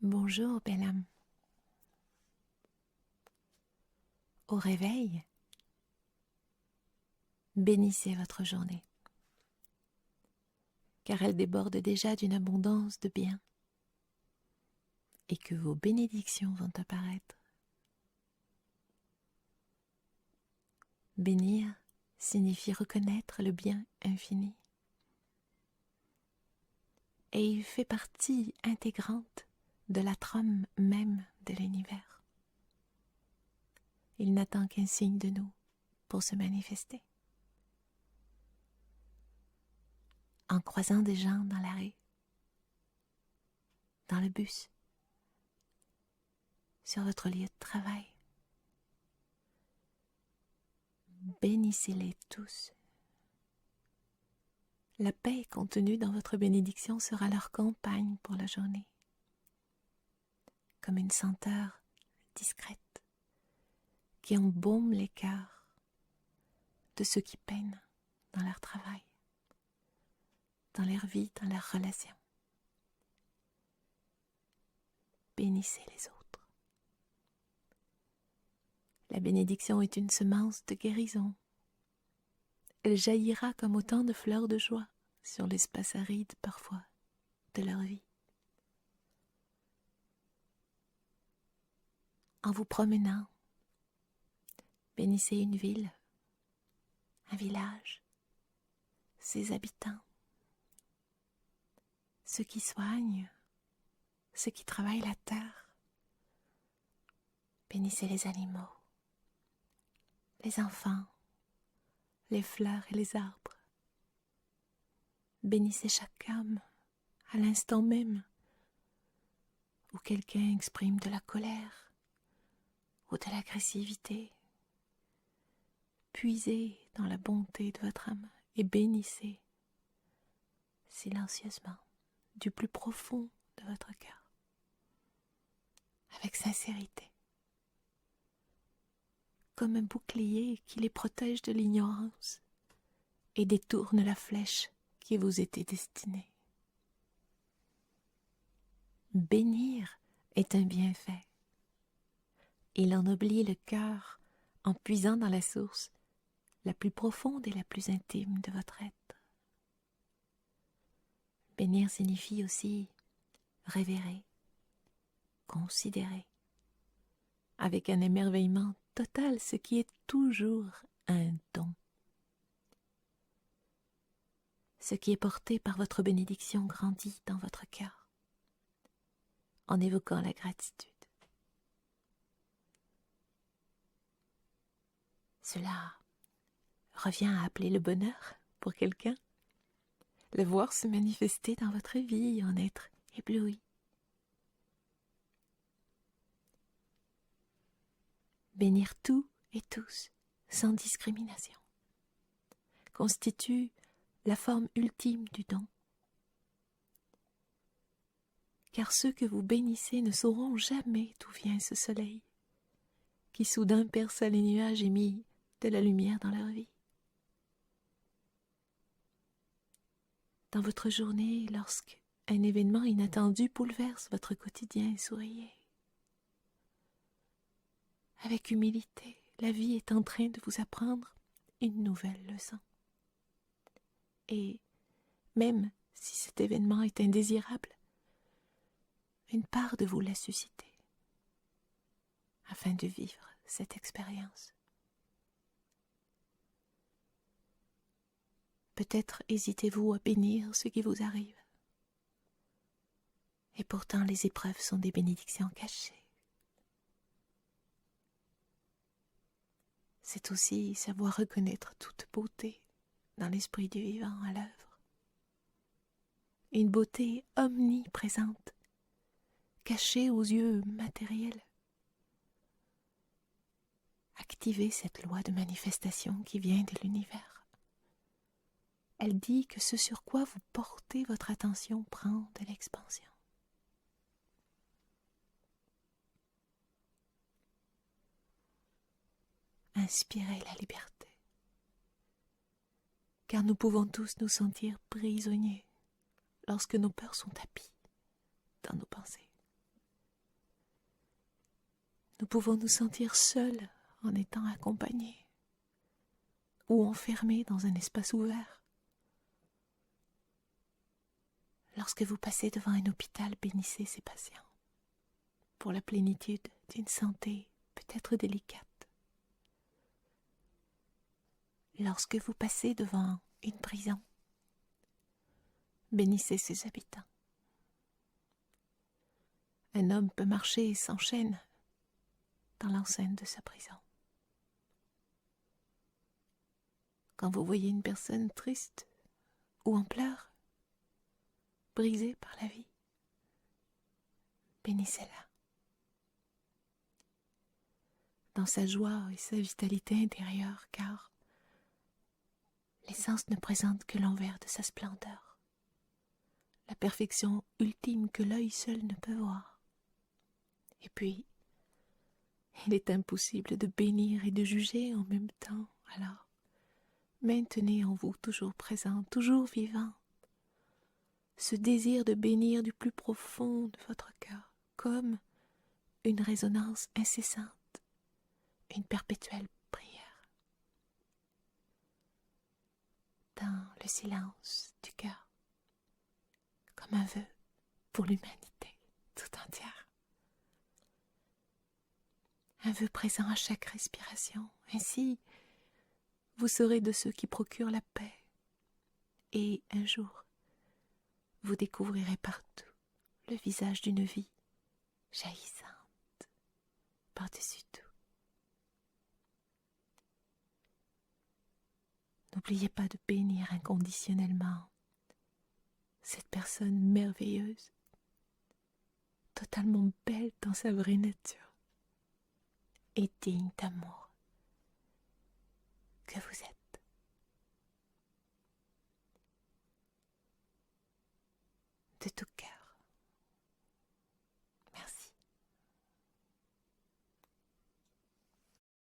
Bonjour, belle âme. Au réveil, bénissez votre journée, car elle déborde déjà d'une abondance de bien, et que vos bénédictions vont apparaître. Bénir signifie reconnaître le bien infini, et il fait partie intégrante de la trame même de l'univers. Il n'attend qu'un signe de nous pour se manifester. En croisant des gens dans la rue, dans le bus, sur votre lieu de travail, bénissez-les tous. La paix contenue dans votre bénédiction sera leur compagne pour la journée, comme une senteur discrète qui embaume les cœurs de ceux qui peinent dans leur travail, dans leur vie, dans leurs relations. Bénissez les autres. La bénédiction est une semence de guérison. Elle jaillira comme autant de fleurs de joie sur l'espace aride parfois de leur vie. En vous promenant, bénissez une ville, un village, ses habitants, ceux qui soignent, ceux qui travaillent la terre. Bénissez les animaux, les enfants, les fleurs et les arbres. Bénissez chaque âme à l'instant même où quelqu'un exprime de la colère ou de l'agressivité. Puisez dans la bonté de votre âme et bénissez silencieusement du plus profond de votre cœur, avec sincérité, comme un bouclier qui les protège de l'ignorance et détourne la flèche qui vous était destinée. Bénir est un bienfait. Il ennoblit le cœur en puisant dans la source la plus profonde et la plus intime de votre être. Bénir signifie aussi révérer, considérer, avec un émerveillement total, ce qui est toujours un don. Ce qui est porté par votre bénédiction grandit dans votre cœur, en évoquant la gratitude. Cela revient à appeler le bonheur pour quelqu'un, le voir se manifester dans votre vie, en être ébloui. Bénir tout et tous, sans discrimination, constitue la forme ultime du don. Car ceux que vous bénissez ne sauront jamais d'où vient ce soleil, qui soudain perça les nuages et mit de la lumière dans leur vie. Dans votre journée, lorsque un événement inattendu bouleverse votre quotidien, souriez. Avec humilité, la vie est en train de vous apprendre une nouvelle leçon. Et même si cet événement est indésirable, une part de vous l'a suscité, afin de vivre cette expérience. Peut-être hésitez-vous à bénir ce qui vous arrive. Et pourtant les épreuves sont des bénédictions cachées. C'est aussi savoir reconnaître toute beauté dans l'esprit du vivant à l'œuvre. Une beauté omniprésente, cachée aux yeux matériels. Activez cette loi de manifestation qui vient de l'univers. Elle dit que ce sur quoi vous portez votre attention prend de l'expansion. Inspirez la liberté, car nous pouvons tous nous sentir prisonniers lorsque nos peurs sont tapies dans nos pensées. pouvons nous sentir seuls en étant accompagnés ou enfermés dans un espace ouvert. Lorsque vous passez devant un hôpital, bénissez ces patients pour la plénitude d'une santé peut-être délicate. Lorsque vous passez devant une prison, bénissez ses habitants. Un homme peut marcher sans chaîne dans l'enceinte de sa prison. Quand vous voyez une personne triste ou en pleurs, brisée par la vie, bénissez-la. Dans sa joie et sa vitalité intérieure, car l'essence ne présente que l'envers de sa splendeur, la perfection ultime que l'œil seul ne peut voir. Et puis, il est impossible de bénir et de juger en même temps, alors maintenez en vous toujours présent, toujours vivant, ce désir de bénir du plus profond de votre cœur, comme une résonance incessante, une perpétuelle prière. Dans le silence du cœur, comme un vœu pour l'humanité tout entière. Un vœu présent à chaque respiration. Ainsi, vous serez de ceux qui procurent la paix. Et un jour, vous découvrirez partout le visage d'une vie jaillissante par-dessus tout. N'oubliez pas de bénir inconditionnellement cette personne merveilleuse, totalement belle dans sa vraie nature et digne d'amour que vous êtes. De tout cœur.